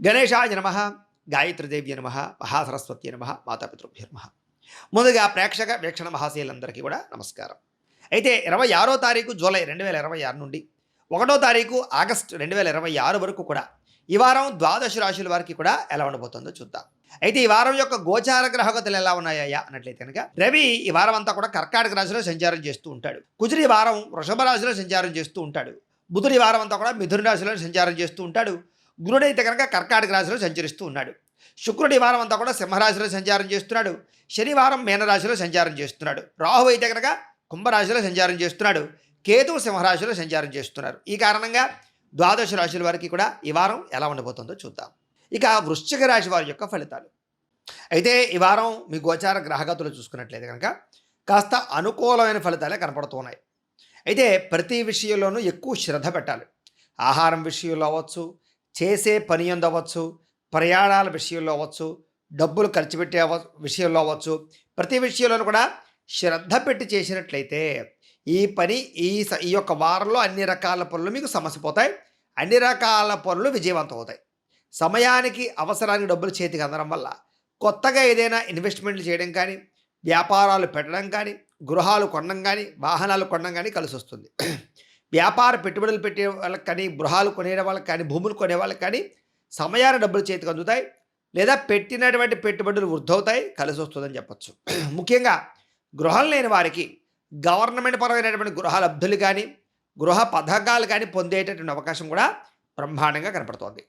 గణేశాయ నమః, గాయత్రీదేవ్య నమః, మహాసరస్వతి నమః, మాతాపితృభ్యో నమః. ముందుగా ప్రేక్షక వీక్షణ మహాశయులందరికీ కూడా నమస్కారం. అయితే 26వ తారీఖు జూలై 2026 నుండి 1వ తారీఖు ఆగస్టు 2026 వరకు కూడా ఈ వారం ద్వాదశ రాశుల వారికి కూడా ఎలా ఉండబోతుందో చూద్దాం. అయితే ఈ వారం యొక్క గోచార గ్రహగతులు ఎలా ఉన్నాయా అన్నట్లయితే కనుక రవి ఈ వారం అంతా కూడా కర్కాటక రాశిలో సంచారం చేస్తూ ఉంటాడు. కుజుడు ఈ వారం వృషభ రాశిలో సంచారం చేస్తూ ఉంటాడు. బుధుడు ఈ వారం అంతా కూడా మిథున రాశిలో సంచారం చేస్తూ ఉంటాడు. గురుడు అయితే కనుక కర్కాటక రాశిలో సంచరిస్తూ ఉన్నాడు. శుక్రుడు ఈ వారం అంతా కూడా సింహరాశిలో సంచారం చేస్తున్నాడు. శనివారం మీనరాశిలో సంచారం చేస్తున్నాడు. రాహు అయితే కనుక కుంభరాశిలో సంచారం చేస్తున్నాడు. కేతువు సింహరాశిలో సంచారం చేస్తున్నారు. ఈ కారణంగా ద్వాదశ రాశుల వారికి కూడా ఈ వారం ఎలా ఉండబోతుందో చూద్దాం. ఇక వృశ్చిక రాశి వారి యొక్క ఫలితాలు. అయితే ఈ వారం మీ గోచార గ్రహగతులు చూసుకున్నట్లయితే కనుక కాస్త అనుకూలమైన ఫలితాలే కనపడుతున్నాయి. అయితే ప్రతి విషయంలోనూ ఎక్కువ శ్రద్ధ పెట్టాలి. ఆహారం విషయంలో అవ్వచ్చు, చేసే పని యందు అవ్వచ్చు, ప్రయాణాల విషయంలో అవ్వచ్చు, డబ్బులు ఖర్చు పెట్టే విషయంలో అవ్వచ్చు, ప్రతి విషయంలోనూ కూడా శ్రద్ధ పెట్టి చేసినట్లయితే ఈ పని ఈ యొక్క వారంలో అన్ని రకాల పనులు మీకు సమసిపోతాయి. అన్ని రకాల పనులు విజయవంతం అవుతాయి. సమయానికి అవసరానికి డబ్బులు చేతికి అందడం వల్ల కొత్తగా ఏదైనా ఇన్వెస్ట్మెంట్లు చేయడం కానీ, వ్యాపారాలు పెట్టడం కానీ, గృహాలు కొనడం కానీ, వాహనాలు కొనడం కానీ కలిసి వస్తుంది. వ్యాపార పెట్టుబడులు పెట్టే వాళ్ళకి కానీ, గృహాలు కొనే వాళ్ళకి కానీ, భూములు కొనే వాళ్ళకి కానీ సమయాన్ని డబ్బులు చేతికి అందుతాయి. లేదా పెట్టినటువంటి పెట్టుబడులు వృద్ధవుతాయి, కలిసి వస్తుందని చెప్పచ్చు. ముఖ్యంగా గృహం లేని వారికి గవర్నమెంట్ పరమైనటువంటి గృహ లబ్ధులు కానీ, గృహ పథకాలు కానీ పొందేటటువంటి అవకాశం కూడా బ్రహ్మాండంగా కనపడుతోంది.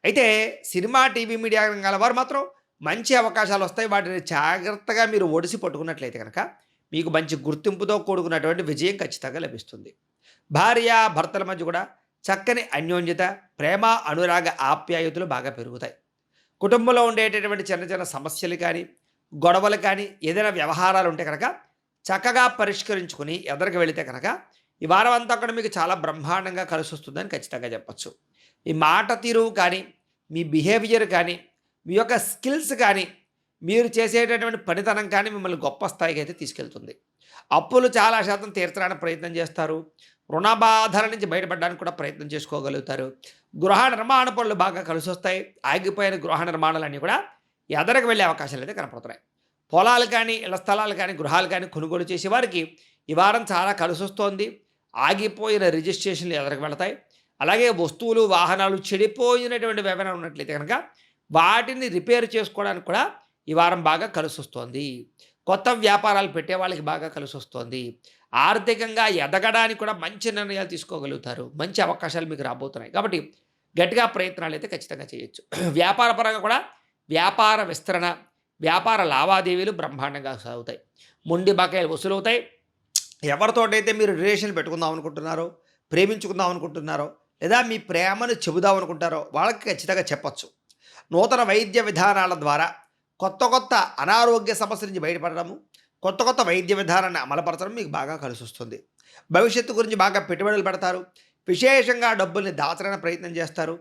అయితే సినిమా, టీవీ, మీడియా రంగాల వారు మాత్రం మంచి అవకాశాలు వస్తాయి. వాటిని జాగ్రత్తగా మీరు ఒడిసి పట్టుకున్నట్లయితే కనుక మీకు మంచి గుర్తింపుతో కూడుకున్నటువంటి విజయం ఖచ్చితంగా లభిస్తుంది. భార్య భర్తల మధ్య కూడా చక్కని అన్యోన్యత, ప్రేమ, అనురాగ, ఆప్యాయతలు బాగా పెరుగుతాయి. కుటుంబంలో ఉండేటటువంటి చిన్న చిన్న సమస్యలు కానీ, గొడవలు కానీ, ఏదైనా వ్యవహారాలు ఉంటే కనుక చక్కగా పరిష్కరించుకుని ఎదరికి వెళితే కనుక ఈ వారం అంతా కూడా మీకు చాలా బ్రహ్మాండంగా కలిసి వస్తుందని ఖచ్చితంగా చెప్పచ్చు. ఈ మాట తీరు కానీ, మీ బిహేవియర్ కానీ, మీ యొక్క స్కిల్స్ కానీ, మీరు చేసేటటువంటి పనితనం కానీ మిమ్మల్ని గొప్ప స్థాయికి అయితే తీసుకెళ్తుంది. అప్పులు చాలా శాతం తీర్చడానికి ప్రయత్నం చేస్తారు. రుణబాధల నుంచి బయటపడడానికి కూడా ప్రయత్నం చేసుకోగలుగుతారు. గృహ నిర్మాణ పనులు బాగా కలిసి వస్తాయి. ఆగిపోయిన గృహ నిర్మాణాలన్నీ కూడా ఎదరకు వెళ్ళే అవకాశాలు అయితే కనపడుతున్నాయి. పొలాలు కానీ, ఇళ్ల స్థలాలు కానీ, గృహాలు కానీ కొనుగోలు చేసే వారికి ఈ వారం చాలా కలిసి వస్తోంది. ఆగిపోయిన రిజిస్ట్రేషన్లు ఎదరకు వెళతాయి. అలాగే వస్తువులు, వాహనాలు చెడిపోయినటువంటి ఏమైనా ఉన్నట్లయితే కనుక వాటిని రిపేర్ చేసుకోవడానికి కూడా ఈ వారం బాగా కలిసి వస్తోంది. కొత్త వ్యాపారాలు పెట్టే వాళ్ళకి బాగా కలిసి వస్తోంది. ఆర్థికంగా ఎదగడానికి కూడా మంచి నిర్ణయాలు తీసుకోగలుగుతారు. మంచి అవకాశాలు మీకు రాబోతున్నాయి. కాబట్టి గట్టిగా ప్రయత్నాలు అయితే ఖచ్చితంగా చేయొచ్చు. వ్యాపార పరంగా కూడా వ్యాపార విస్తరణ, వ్యాపార లావాదేవీలు బ్రహ్మాండంగా సాగుతాయి. మొండి బకాయిలు వసూలవుతాయి. ఎవరితోటైతే మీరు రిలేషన్ పెట్టుకుందాం అనుకుంటున్నారో, ప్రేమించుకుందాం అనుకుంటున్నారో, లేదా మీ ప్రేమను చెబుదాం అనుకుంటారో వాళ్ళకి ఖచ్చితంగా చెప్పచ్చు. నూతన వైద్య విధానాల ద్వారా కొత్త కొత్త అనారోగ్య సమస్యల నుంచి బయటపడడము, కొత్త కొత్త వైద్య విధానాన్ని అమలుపరచడం మీకు బాగా కలిసి వస్తుంది. భవిష్యత్తు గురించి బాగా పెట్టుబడులు పెడతారు. విశేషంగా డబ్బుల్ని దాచడానికి ప్రయత్నం చేస్తారు.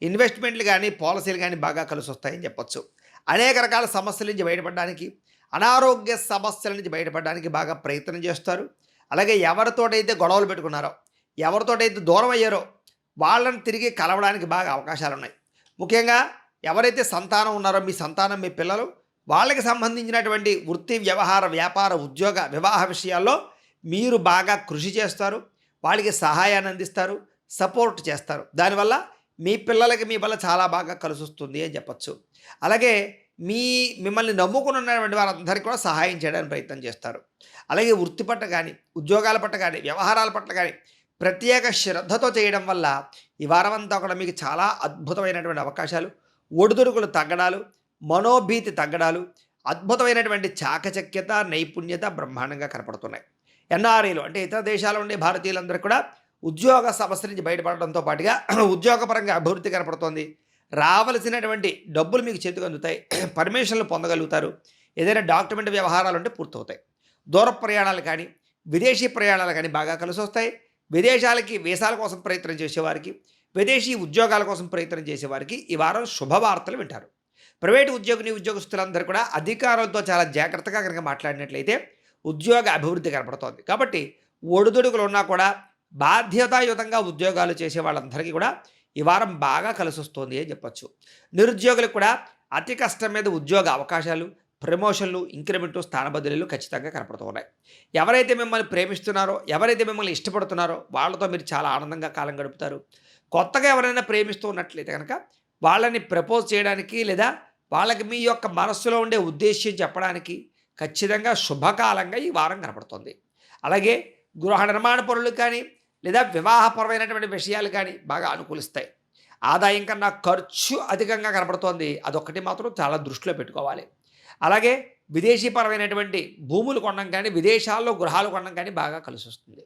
ఇన్వెస్ట్మెంట్లు కానీ, పాలసీలు కానీ బాగా కలిసి వస్తాయని చెప్పచ్చు. అనేక రకాల సమస్యల నుంచి బయటపడడానికి, అనారోగ్య సమస్యల నుంచి బయటపడడానికి బాగా ప్రయత్నం చేస్తారు. అలాగే ఎవరితోటైతే గొడవలు పెట్టుకున్నారో, ఎవరితోటైతే దూరం అయ్యారో వాళ్ళని తిరిగి కలవడానికి బాగా అవకాశాలు ఉన్నాయి. ముఖ్యంగా ఎవరైతే సంతానం ఉన్నారో, మీ సంతానం, మీ పిల్లలు, వాళ్ళకి సంబంధించినటువంటి వృత్తి, వ్యవహార, వ్యాపార, ఉద్యోగ, వివాహ విషయాల్లో మీరు బాగా కృషి చేస్తారు. వాళ్ళకి సహాయాన్ని అందిస్తారు, సపోర్ట్ చేస్తారు. దానివల్ల మీ పిల్లలకి మీ వల్ల చాలా బాగా కలిసి వస్తుంది అని చెప్పచ్చు. అలాగే మిమ్మల్ని నమ్ముకుని ఉన్నటువంటి వారందరికీ కూడా సహాయం చేయడానికి ప్రయత్నం చేస్తారు. అలాగే వృత్తి పట్ల కానీ, ఉద్యోగాల పట్ల కానీ, వ్యవహారాల పట్ల కానీ ప్రత్యేక శ్రద్ధతో చేయడం వల్ల ఈ వారం అంతా కూడా మీకు చాలా అద్భుతమైనటువంటి అవకాశాలు, ఒడిదుడుకులు తగ్గడాలు, మనోభీతి తగ్గడాలు, అద్భుతమైనటువంటి చాకచక్యత, నైపుణ్యత బ్రహ్మాండంగా కనపడుతున్నాయి. ఎన్ఆర్ఐలు అంటే ఇతర దేశాల్లో ఉండే భారతీయులందరూ కూడా ఉద్యోగ సమస్య నుంచి బయటపడడంతో పాటుగా ఉద్యోగపరంగా అభివృద్ధి కనపడుతోంది. రావలసినటువంటి డబ్బులు మీకు చేతికి అందుతాయి. పర్మిషన్లు పొందగలుగుతారు. ఏదైనా డాక్యుమెంట్ వ్యవహారాలు ఉంటే పూర్తవుతాయి. దూర ప్రయాణాలు కానీ, విదేశీ ప్రయాణాలు కానీ బాగా కలిసి వస్తాయి. విదేశాలకి వీసాల కోసం ప్రయత్నం చేసేవారికి, విదేశీ ఉద్యోగాల కోసం ప్రయత్నం చేసేవారికి ఈ వారం శుభవార్తలు వింటారు. ప్రైవేటు ఉద్యోగస్తులందరూ కూడా అధికారులతో చాలా జాగ్రత్తగా కనుక మాట్లాడినట్లయితే ఉద్యోగ అభివృద్ధి కనపడుతోంది. కాబట్టి ఒడిదుడుకులు ఉన్నా కూడా బాధ్యతాయుతంగా ఉద్యోగాలు చేసే వాళ్ళందరికీ కూడా ఈ వారం బాగా కలిసొస్తోంది అని చెప్పొచ్చు. నిరుద్యోగులకు కూడా అతి కష్టం మీద ఉద్యోగ అవకాశాలు, ప్రమోషన్లు, ఇంక్రిమెంటు, స్థానబదిలీలు ఖచ్చితంగా కనపడుతూ ఉన్నాయి. ఎవరైతే మిమ్మల్ని ప్రేమిస్తున్నారో, ఎవరైతే మిమ్మల్ని ఇష్టపడుతున్నారో వాళ్ళతో మీరు చాలా ఆనందంగా కాలం గడుపుతారు. కొత్తగా ఎవరైనా ప్రేమిస్తూ ఉన్నట్లయితే కనుక వాళ్ళని ప్రపోజ్ చేయడానికి లేదా వాళ్ళకి మీ యొక్క మనస్సులో ఉండే ఉద్దేశ్యం చెప్పడానికి ఖచ్చితంగా శుభకాలంగా ఈ వారం కనపడుతుంది. అలాగే గృహ నిర్మాణ పనులు కానీ లేదా వివాహపరమైనటువంటి విషయాలు కానీ బాగా అనుకూలిస్తాయి. ఆదాయం కన్నా ఖర్చు అధికంగా కనపడుతోంది. అదొక్కటి మాత్రం చాలా దృష్టిలో పెట్టుకోవాలి. అలాగే విదేశీపరమైనటువంటి భూములు కొనడం కానీ, విదేశాల్లో గృహాలు కొనడం కానీ బాగా కలిసొస్తుంది.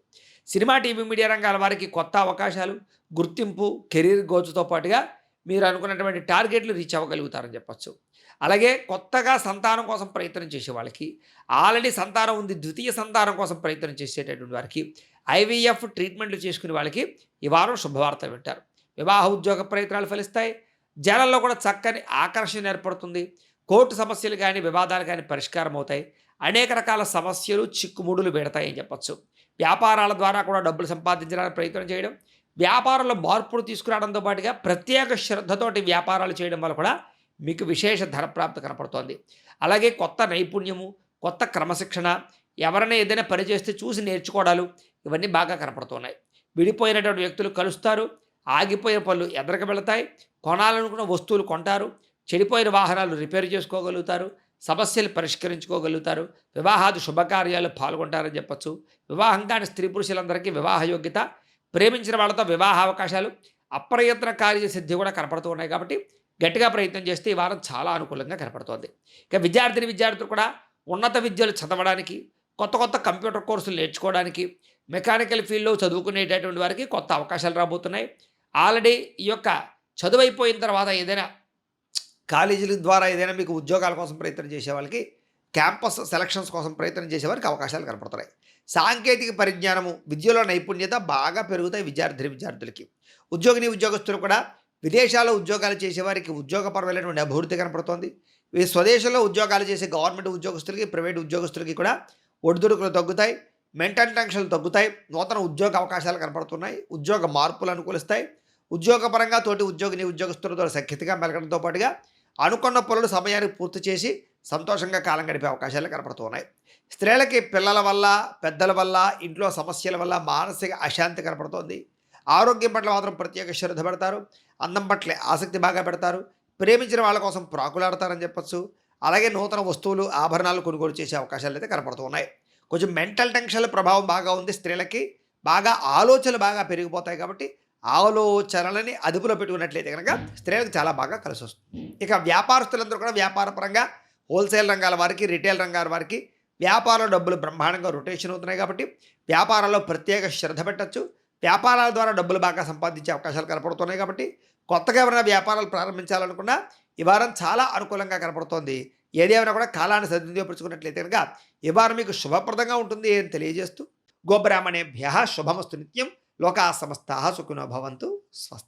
సినిమా, టీవీ, మీడియా రంగాల వారికి కొత్త అవకాశాలు, గుర్తింపు, కెరీర్ గ్రోత్‌తో పాటుగా మీరు అనుకున్నటువంటి టార్గెట్లు రీచ్ అవ్వగలుగుతారని చెప్పొచ్చు. అలాగే కొత్తగా సంతానం కోసం ప్రయత్నం చేసే వాళ్ళకి, ఆల్రెడీ సంతానం ఉంది, ద్వితీయ సంతానం కోసం ప్రయత్నం చేసేటటువంటి వారికి, ఐవీఎఫ్ ట్రీట్మెంట్లు చేసుకునే వాళ్ళకి ఈ వారం శుభవార్త వింటారు. వివాహ ఉద్యోగ ప్రయత్నాలు ఫలిస్తాయి. జనాల్లో కూడా చక్కని ఆకర్షణ ఏర్పడుతుంది. కోర్టు సమస్యలు కానీ, వివాదాలు కానీ పరిష్కారం అవుతాయి. అనేక రకాల సమస్యలు, చిక్కుముడులు పెడతాయని చెప్పొచ్చు. వ్యాపారాల ద్వారా కూడా డబ్బులు సంపాదించడానికి ప్రయత్నం చేయడం, వ్యాపారంలో మార్పులు తీసుకురావడంతో పాటుగా ప్రత్యేక శ్రద్ధతోటి వ్యాపారాలు చేయడం వల్ల కూడా మీకు విశేష ధనప్రాప్తి కనపడుతోంది. అలాగే కొత్త నైపుణ్యము, కొత్త క్రమశిక్షణ, ఎవరైనా ఏదైనా పని చేస్తే చూసి నేర్చుకోవడాలు ఇవన్నీ బాగా కనపడుతున్నాయి. విడిపోయినటువంటి వ్యక్తులు కలుస్తారు. ఆగిపోయిన పనులు ఎదరికి వెళతాయి. కొనాలనుకున్న వస్తువులు కొంటారు. చెడిపోయిన వాహనాలు రిపేర్ చేసుకోగలుగుతారు. సమస్యలు పరిష్కరించుకోగలుగుతారు. వివాహాది శుభకార్యాలు పాల్గొంటారని చెప్పచ్చు. వివాహం కాని స్త్రీ పురుషులందరికీ వివాహ యోగ్యత, ప్రేమించిన వాళ్ళతో వివాహ అవకాశాలు, అప్రయత్న కార్యసిద్ధి కూడా కనపడుతూ ఉన్నాయి. కాబట్టి గట్టిగా ప్రయత్నం చేస్తే ఈ వారం చాలా అనుకూలంగా కనపడుతోంది. ఇక విద్యార్థులు కూడా ఉన్నత విద్యలు చదవడానికి, కొత్త కొత్త కంప్యూటర్ కోర్సులు నేర్చుకోవడానికి, మెకానికల్ ఫీల్డ్లో చదువుకునేటటువంటి వారికి కొత్త అవకాశాలు రాబోతున్నాయి. ఆల్రెడీ ఈ యొక్క చదువైపోయిన తర్వాత ఏదైనా కాలేజీల ద్వారా ఏదైనా మీకు ఉద్యోగాల కోసం ప్రయత్నం చేసే వాళ్ళకి, క్యాంపస్ సెలక్షన్స్ కోసం ప్రయత్నం చేసేవారికి అవకాశాలు కనపడుతున్నాయి. సాంకేతిక పరిజ్ఞానము, విద్యలో నైపుణ్యత బాగా పెరుగుతాయి విద్యార్థులకి. ఉద్యోగస్తులు కూడా విదేశాల్లో ఉద్యోగాలు చేసేవారికి ఉద్యోగపరమైనటువంటి అభివృద్ధి కనపడుతోంది. ఈ స్వదేశంలో ఉద్యోగాలు చేసే గవర్నమెంట్ ఉద్యోగస్తులకి, ప్రైవేట్ ఉద్యోగస్తులకి కూడా ఒడిదుడుకులు తగ్గుతాయి. మెంటల్ టెన్షన్లు తగ్గుతాయి. నూతన ఉద్యోగ అవకాశాలు కనపడుతున్నాయి. ఉద్యోగ మార్పులు అనుకూలిస్తాయి. ఉద్యోగపరంగా తోటి ఉద్యోగస్తులతో సఖ్యతగా మెలగడంతో పాటుగా అనుకున్న పనులు సమయానికి పూర్తి చేసి సంతోషంగా కాలం గడిపే అవకాశాలు కనపడుతున్నాయి. స్త్రీలకి పిల్లల వల్ల, పెద్దల వల్ల, ఇంట్లో సమస్యల వల్ల మానసిక అశాంతి కనపడుతోంది. ఆరోగ్యం పట్ల మాత్రం ప్రత్యేక శ్రద్ధ పెడతారు. అందం పట్ల ఆసక్తి బాగా పెడతారు. ప్రేమించిన వాళ్ళ కోసం ప్రాకులాడతారని చెప్పచ్చు. అలాగే నూతన వస్తువులు, ఆభరణాలు కొనుగోలు చేసే అవకాశాలు అయితే కనపడుతూ ఉన్నాయి. కొంచెం మెంటల్ టెన్షన్ల ప్రభావం బాగా ఉంది. స్త్రీలకి బాగా ఆలోచనలు బాగా పెరిగిపోతాయి. కాబట్టి ఆలోచనలని అదుపులో పెట్టుకున్నట్లయితే కనుక స్త్రీలకు చాలా బాగా కలిసి వస్తుంది. ఇక వ్యాపారస్తులందరూ కూడా వ్యాపారపరంగా హోల్సేల్ రంగాల వారికి, రిటైల్ రంగాల వారికి వ్యాపారంలో డబ్బులు బ్రహ్మాండంగా రొటేషన్ అవుతున్నాయి. కాబట్టి వ్యాపారాల్లో ప్రత్యేక శ్రద్ధ పెట్టచ్చు. వ్యాపారాల ద్వారా డబ్బులు బాగా సంపాదించే అవకాశాలు కనపడుతున్నాయి. కాబట్టి కొత్తగా ఎవరైనా వ్యాపారాలు ప్రారంభించాలనుకున్నా ఈ వారం చాలా అనుకూలంగా కనపడుతోంది. ఏదేమైనా కూడా కాలాన్ని సద్వినియోగపరుచుకున్నట్లయితే కనుక ఈ వారం మీకు శుభప్రదంగా ఉంటుంది అని తెలియజేస్తూ, గోబ్రాహ్మణేభ్యః శుభమస్తు నిత్యం. లోకా సమస్తాః సుఖినో భవంతు. స్వస్తి.